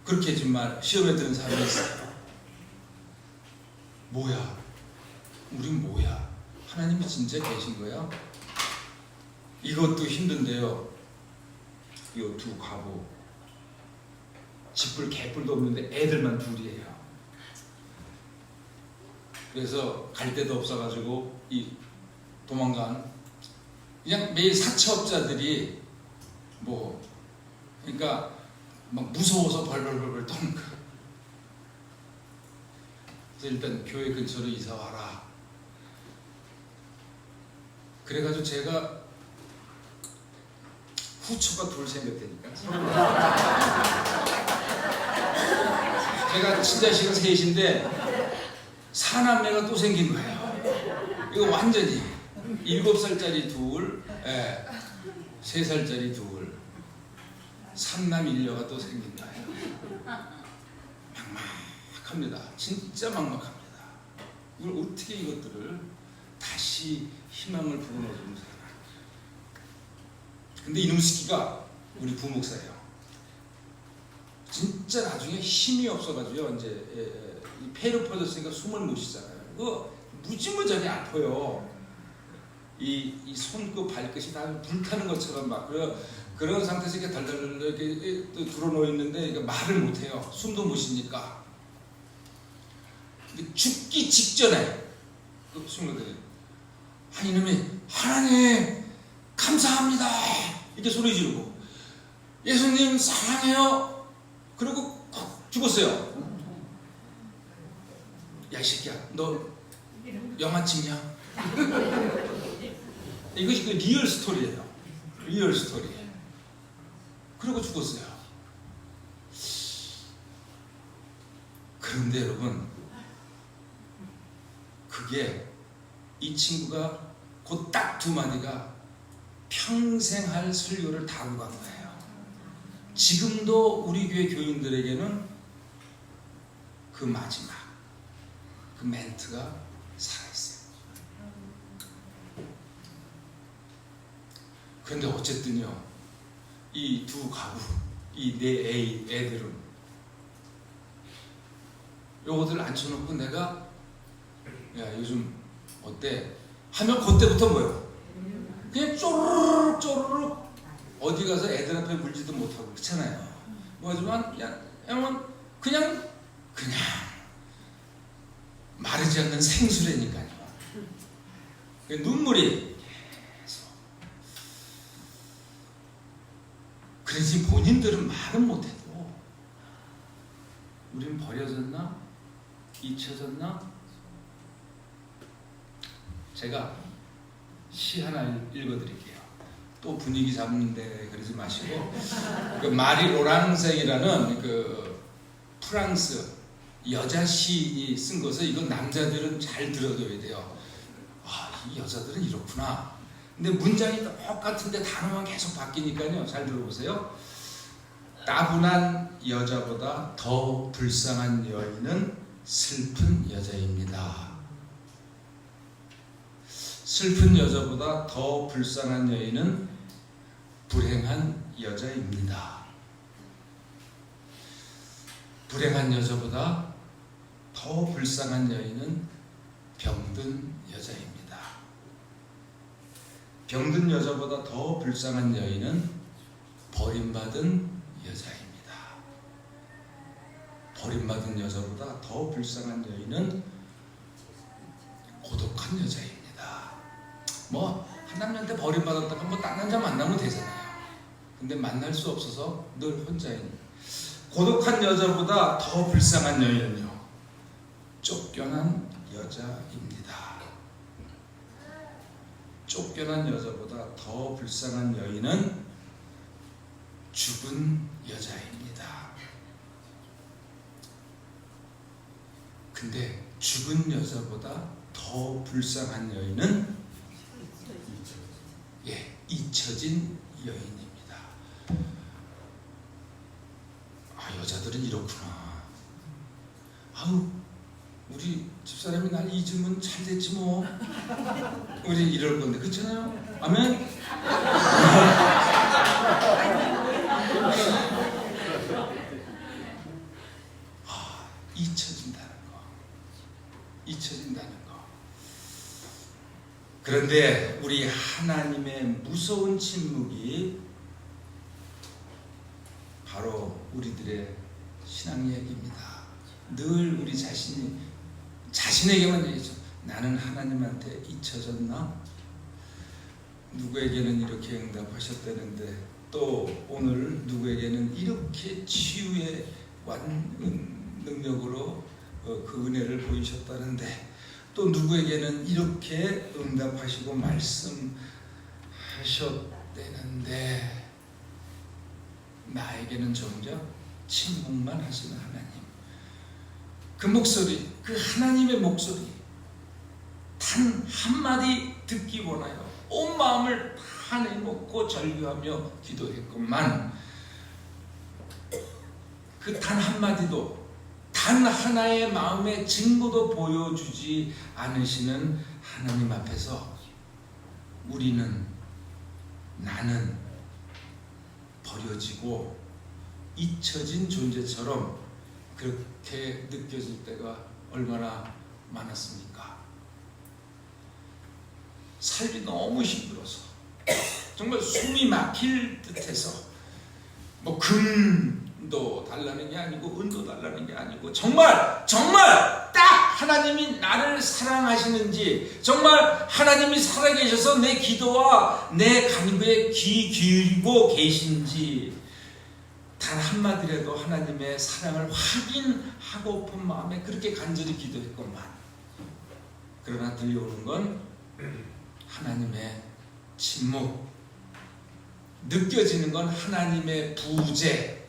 그렇게 정말 시험에 드는 사람이 있어요. 뭐야? 우린 뭐야? 하나님이 진짜 계신 거야? 이것도 힘든데요. 이 두 과부 집불 개뿔도 없는데 애들만 둘이에요. 그래서 갈 데도 없어가지고 이 도망간 그냥 매일 사채업자들이 뭐 그러니까 막 무서워서 벌벌벌 떠는 거. 그래서 일단 교회 근처로 이사 와라. 그래가지고 제가 후처가 둘 생겼다니까. 제가 친자식은 셋인데 사남매가 또 생긴 거예요. 이거 완전히 7살짜리 둘, 3살짜리 둘, 3남 1녀가 또 생긴 거예요. 막막합니다. 진짜 막막합니다. 이걸 어떻게 이것들을 다시 희망을 불어넣어주는 사람. 근데 이놈 새끼가 우리 부목사예요. 진짜 나중에 힘이 없어가지고요. 이제 폐로 퍼졌으니까 숨을 못 쉬잖아요. 그거 무지무지하게 아파요. 이 손끝 발끝이 다 불타는 것처럼 막 그런 상태에서 이렇게 덜덜 이렇게 들어놓여 있는데 말을 못 해요. 숨도 못 쉬니까. 근데 죽기 직전에 그 친구들이 이놈이 하나님 감사합니다 이렇게 소리 지르고 예수님 사랑해요. 그리고 죽었어요. 야 이 새끼야 너 영화 찍냐? 이것이 그 리얼 스토리예요. 리얼 스토리. 그러고 죽었어요. 그런데 여러분 그게 이 친구가 그 딱 두 마디가 평생 할 설교를 다루고 간 거예요. 지금도 우리 교회 교인들에게는 그 마지막 그 멘트가 살아있어요. 그런데 어쨌든요 이 두 가부 이 네 애들은 요거들 앉혀놓고 내가 야 요즘 어때? 하면 그때부터 뭐예요? 그냥 쪼르륵 쪼르륵 어디 가서 애들 앞에 물지도 못하고 그렇잖아요. 뭐하지만 그냥 마르지 않는 생수라니까요. 눈물이 계속. 그러지 본인들은 말은 못해도 우린 버려졌나? 잊혀졌나? 제가 시 하나 읽어드릴게요. 또 분위기 잡는데 그러지 마시고 그 마리 로랑생이라는 그 프랑스 여자 시인이 쓴 것을 이건 남자들은 잘 들어줘야 돼요. 이 여자들은 이렇구나. 근데 문장이 똑같은데 단어만 계속 바뀌니까요. 잘 들어보세요. 따분한 여자보다 더 불쌍한 여인은 슬픈 여자입니다. 슬픈 여자보다 더 불쌍한 여인은 불행한 여자입니다. 불행한 여자보다 더 불쌍한 여인은 병든 여자입니다. 병든 여자보다 더 불쌍한 여인은 버림받은 여자입니다. 버림받은 여자보다 더 불쌍한 여인은 고독한 여자입니다. 한 남자한테 버림받았다가 딴 남자 만나면 되잖아요. 근데 만날 수 없어서 늘 혼자인 고독한 여자보다 더 불쌍한 여인은요 쫓겨난 여자입니다. 쫓겨난 여자보다 더 불쌍한 여인은 죽은 여자입니다. 근데 죽은 여자보다 더 불쌍한 여인은 잊혀진 여인입니다. 여자들은 이렇구나. 우리 집사람이 날 잊으면 잘 됐지 뭐. 우리 이럴 건데 그렇잖아요. 아멘. 잊혀진다는 거. 그런데 우리 하나님의 무서운 침묵이 바로 우리들의 신앙 얘기입니다. 늘 우리 자신에게만 얘기죠. 나는 하나님한테 잊혀졌나? 누구에게는 이렇게 응답하셨다는데 또 오늘 누구에게는 이렇게 치유의 능력으로 그 은혜를 보이셨다는데 또 누구에게는 이렇게 응답하시고 말씀하셨다는데 나에게는 정작 침묵만 하시는 하나님, 그 목소리, 그 하나님의 목소리 단 한마디 듣기 원하여 온 마음을 다 내놓고 절규하며 기도했건만 그 단 한마디도 단 하나의 마음의 증거도 보여주지 않으시는 하나님 앞에서 우리는, 나는 버려지고 잊혀진 존재처럼 그렇게 느껴질 때가 얼마나 많았습니까? 삶이 너무 힘들어서, 정말 숨이 막힐 듯해서, 뭐 금도 달라는 게 아니고 은도 달라는 게 아니고 정말 딱 하나님이 나를 사랑하시는지, 정말 하나님이 살아계셔서 내 기도와 내 간구에 귀 기울이고 계신지, 단 한마디라도 하나님의 사랑을 확인하고픈 마음에 그렇게 간절히 기도했건만, 그러나 들려오는 건 하나님의 침묵, 느껴지는 건 하나님의 부재,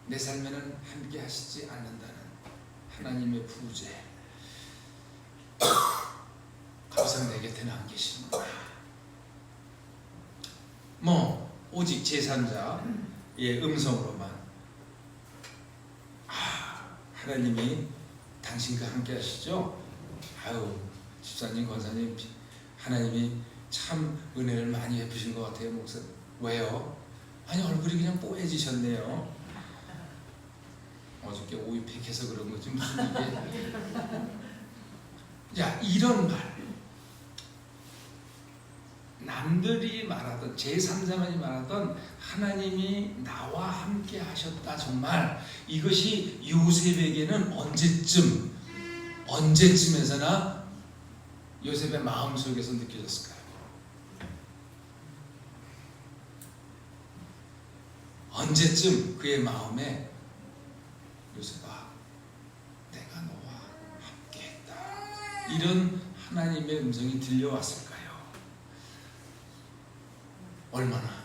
내 삶에는 함께 하시지 않는다는 하나님의 부재. 더 이상 내 곁에는 안 계시는구나. 뭐 오직 제3자의 음성으로만 하나님이 당신과 함께 하시죠? 아유, 집사님, 권사님, 하나님이 참 은혜를 많이 베푸신 것 같아요, 목사. 왜요? 아니, 얼굴이 그냥 뽀얘지셨네요. 어저께 오이팩해서 그런 거지 무슨 이게. 야, 이런 말, 남들이 말하던, 제3자만이 말하던 하나님이 나와 함께 하셨다, 정말 이것이 요셉에게는 언제쯤에서나 요셉의 마음속에서 느껴졌을까요? 언제쯤 그의 마음에 요셉아, 내가 너와 함께했다, 이런 하나님의 음성이 들려왔을까요? 얼마나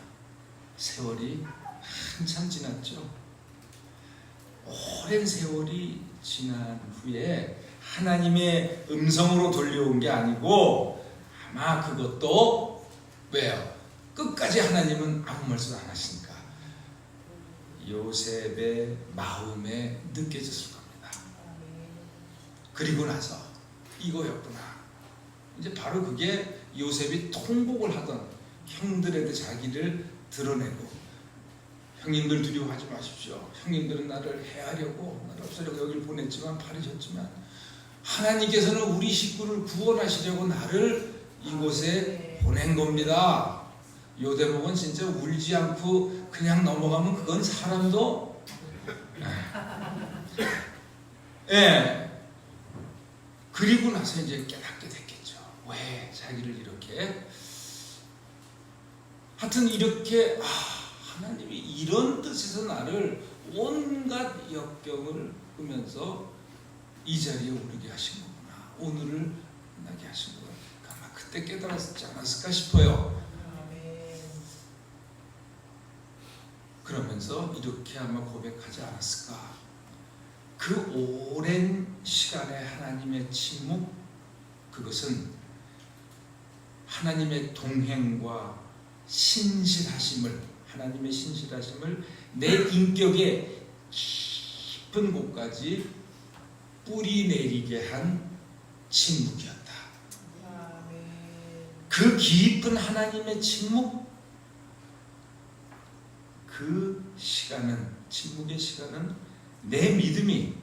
세월이 한참 지났죠. 오랜 세월이 지난 후에 하나님의 음성으로 들려온 게 아니고, 아마 그것도 왜요? 끝까지 하나님은 아무 말씀 안 하시니까 요셉의 마음에 느껴졌을 겁니다. 그리고 나서 이거였구나. 이제 바로 그게 요셉이 통곡을 하던, 형들에게 자기를 드러내고, 형님들 두려워하지 마십시오. 형님들은 나를 해하려고, 나를 없애려고 여기를 보냈지만, 파리셨지만 하나님께서는 우리 식구를 구원하시려고 나를 이곳에 보낸 겁니다. 요 대목은 진짜 울지 않고 그냥 넘어가면 그건 사람도 그리고 나서 이제 깨닫게 됐겠죠. 왜 자기를 이렇게, 하여튼 이렇게 하나님이 이런 뜻에서 나를 온갖 역경을 끄면서 이 자리에 오르게 하신 거구나, 오늘을 만나게 하신 거구나. 아마 그때 깨달았지 않았을까 싶어요. 그러면서 이렇게 아마 고백하지 않았을까. 그 오랜 시간의 하나님의 침묵, 그것은 하나님의 동행과 하나님의 신실하심을 내 인격의 깊은 곳까지 뿌리 내리게 한 침묵이었다. 그 깊은 하나님의 침묵, 그 시간은, 침묵의 시간은 내 믿음이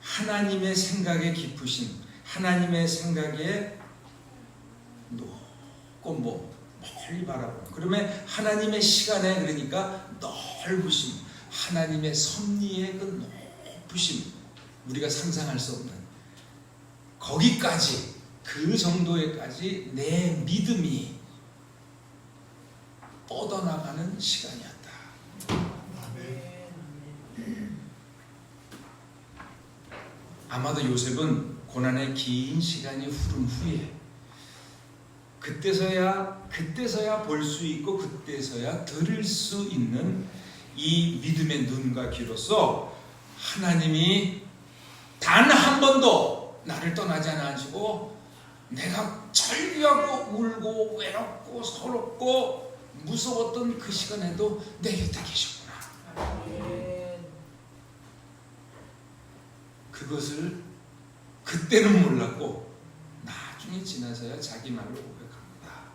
하나님의 생각에 깊으신, 하나님의 생각에 높고 멀리 바라보고, 그러면 하나님의 시간에, 그러니까 넓으심, 하나님의 섭리의 그 높으심, 우리가 상상할 수 없는 거기까지, 그 정도에까지 내 믿음이 뻗어나가는 시간이었다. 아마도 요셉은 고난의 긴 시간이 흐른 후에 그때서야 볼 수 있고, 그때서야 들을 수 있는 이 믿음의 눈과 귀로서 하나님이 단 한 번도 나를 떠나지 않으시고, 내가 절규하고 울고 외롭고 서럽고 무서웠던 그 시간에도 내 곁에 계셨구나. 그것을 그때는 몰랐고 나중에 지나서야 자기 말로 고백합니다.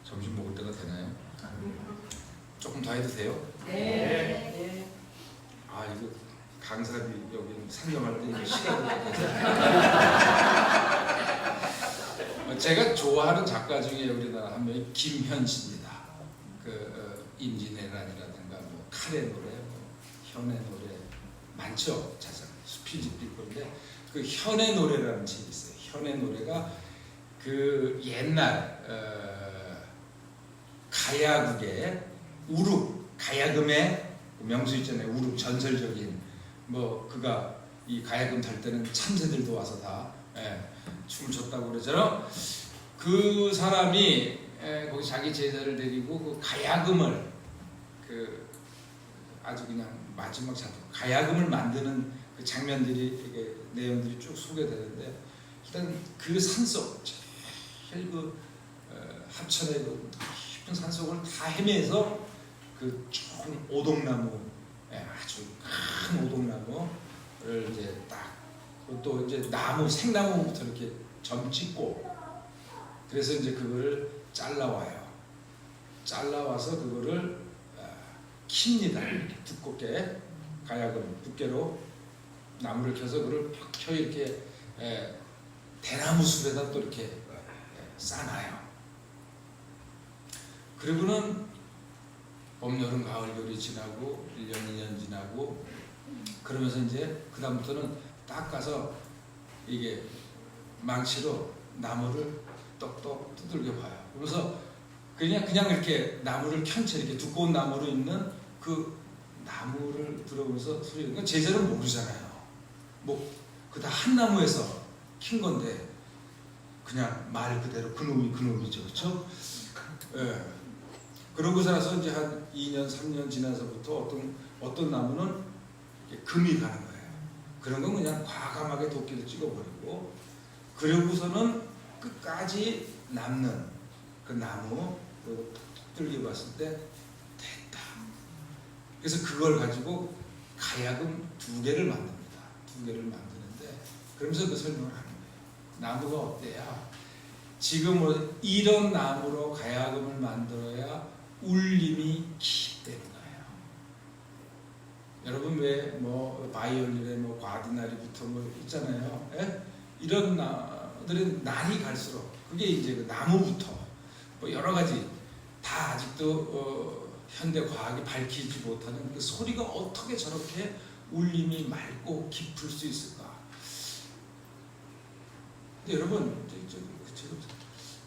점심 먹을 때가 되나요? 조금 더 해도 돼요? 네. 아 이거 강사비 여기 상경할 때 이거 시간이 제가 좋아하는 작가 중에 우리나라 한 명이 김현씨입니다. 그 임진왜란이라든가 뭐 칼의 노래, 뭐 현의 노래 많죠. 자작 수필집도 건데 그 현의 노래라는 책이 있어요. 현의 노래가 그 옛날 가야국의 우룩 가야금의 명수 있잖아요. 우룩 전설적인 뭐 그가 이 가야금 탈 때는 참새들도 와서 다 춤을 췄다고 그러잖아요. 그 사람이 거기 자기 제자를 데리고 그 가야금을 그 아주 그냥 마지막 작품 가야금을 만드는 그 장면들이 이게 내용들이 쭉 소개되는데 일단 그 산속 제일 그 합천의 그 깊은 산속을 다 헤매서 그 좋은 오동나무 아주 큰 오동나무를 이제 딱 또 이제 나무 생나무부터 이렇게 점 찍고 그래서 이제 그거를 잘라와요. 잘라와서 그거를 킵니다. 이렇게 두껍게 가야금 두께로 나무를 켜서 그걸 펴 이렇게 대나무 숲에다 또 이렇게 싸놔요. 그리고는 봄, 여름, 가을, 겨울이 지나고 1년, 2년 지나고 그러면서 이제 그 다음부터는 딱 가서 이게 망치로 나무를 똑똑 두들겨 봐요. 그래서 그냥 이렇게 나무를 켠 채 이렇게 두꺼운 나무로 있는 그 나무를 들어보면서 소리 그러니까 제자는 모르잖아요. 뭐 그 다 한 나무에서 킨 건데 그냥 말 그대로 그놈이죠, 그렇죠? 예. 그러고서 나서 이제 한 2년, 3년 지나서부터 어떤 나무는 금이 가는 거예요. 그런 건 그냥 과감하게 도끼를 찍어버리고 그러고서는 끝까지 남는 그 나무 그 뚫겨 봤을 때 됐다. 그래서 그걸 가지고 가야금 2개를 만듭니다. 2개를 만드는데 그러면서 그 설명을 하는 거예요. 나무가 어때야? 지금 뭐 이런 나무로 가야금을 만들어야 울림이 깊다는 거예요. 여러분 왜 뭐 바이올린에 뭐 과디나리부터 뭐 있잖아요. 예? 이런 나들은 날이 갈수록 그게 이제 그 나무부터 뭐 여러 가지 다 아직도 현대 과학이 밝히지 못하는 그 소리가 어떻게 저렇게 울림이 맑고 깊을 수 있을까? 근데 여러분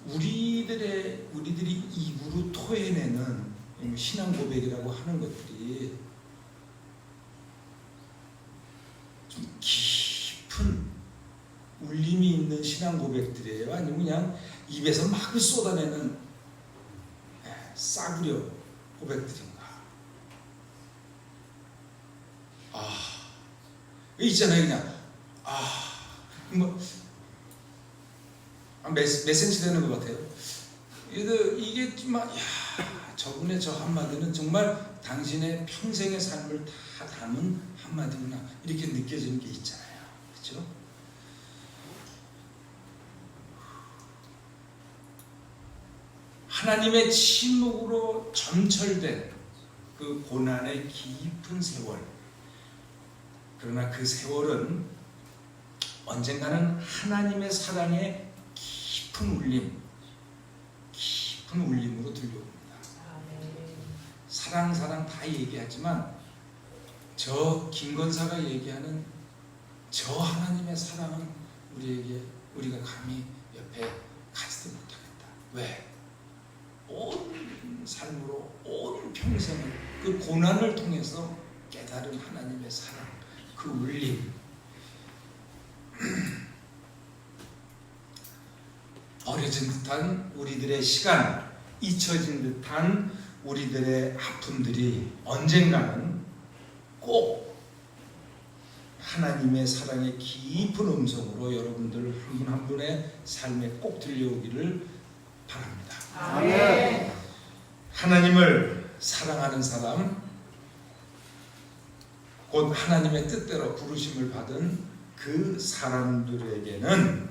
우리들이 입으로 토해내는 신앙 고백이라고 하는 것들이 좀 깊은 울림이 있는 신앙 고백들이에요? 아니면 그냥 입에서 막 쏟아내는 싸구려 고백들인가? 있잖아요, 그냥 뭐 몇 센치 되는 것 같아요. 이게 막 저분의 저 한마디는 정말 당신의 평생의 삶을 다 담은 한마디구나 이렇게 느껴지는 게 있잖아요. 그렇죠? 하나님의 침묵으로 점철된 그 고난의 깊은 세월. 그러나 그 세월은 언젠가는 하나님의 사랑의 깊은 울림으로 들려옵니다. 사랑 다 얘기하지만 저 김건사가 얘기하는 저 하나님의 사랑은 우리가 감히 옆에 가지도 못하겠다. 왜? 온 삶으로 온 평생을 그 고난을 통해서 깨달은 하나님의 사랑, 그 울림. 버려진 듯한 우리들의 시간, 잊혀진 듯한 우리들의 아픔들이 언젠가는 꼭 하나님의 사랑의 깊은 음성으로 여러분들 한 분 한 분의 삶에 꼭 들려오기를 바랍니다. 아멘. 하나님을 사랑하는 사람, 곧 하나님의 뜻대로 부르심을 받은 그 사람들에게는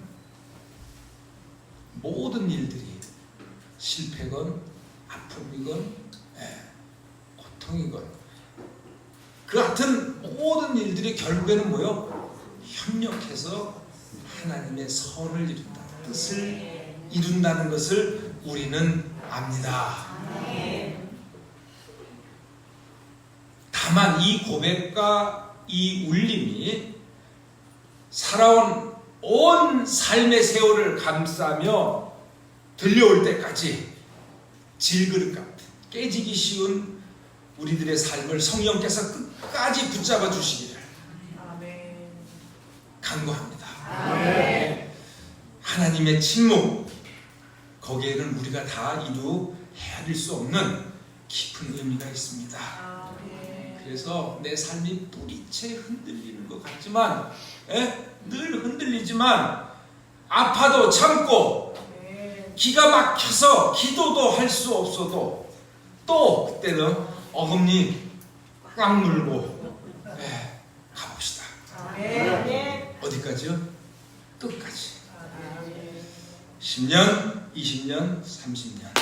모든 일들이 실패건 아픔이건 고통이건 그 같은 모든 일들이 결국에는 뭐요? 협력해서 하나님의 선을 이룬다, 뜻을 이룬다는 것을 우리는 압니다. 다만 이 고백과 이 울림이 살아온 온 삶의 세월을 감싸며 들려올 때까지 질그릇 같은 깨지기 쉬운 우리들의 삶을 성령께서 끝까지 붙잡아 주시기를 간구합니다. 하나님의 침묵, 거기에는 우리가 다 이루 헤아릴 수 없는 깊은 의미가 있습니다. 그래서 내 삶이 뿌리채 흔들리는 것 같지만 늘 흔들리지만 아파도 참고 기가 막혀서 기도도 할 수 없어도 또 그때는 어금니 꽉 물고 가봅시다. 어디까지요? 끝까지. 10년, 20년, 30년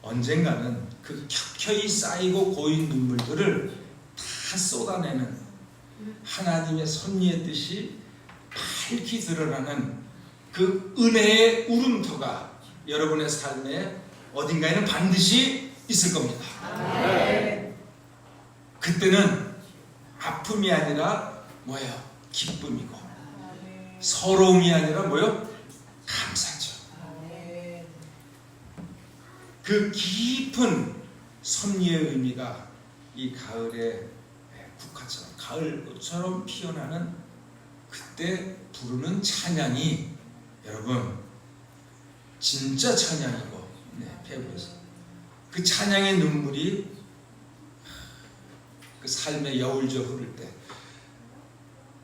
언젠가는 그 켜켜이 쌓이고 고인 눈물들을 다 쏟아내는 하나님의 섭리의 뜻이 밝히 드러나는 그 은혜의 울음터가 여러분의 삶에 어딘가에는 반드시 있을 겁니다. 그때는 아픔이 아니라 뭐예요? 기쁨이고 서러움이 아니라 뭐예요? 감사죠. 그 깊은 섭리의 의미가 이 가을의 국화처럼 가을꽃처럼 피어나는 그때 부르는 찬양이 여러분 진짜 찬양이고 배우에서 그 찬양의 눈물이 그 삶의 여울져 흐를 때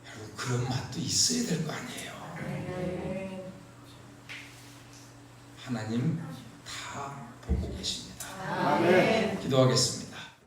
여러분 그런 맛도 있어야 될 거 아니에요. 하나님 다 보고 계십니다. 기도하겠습니다.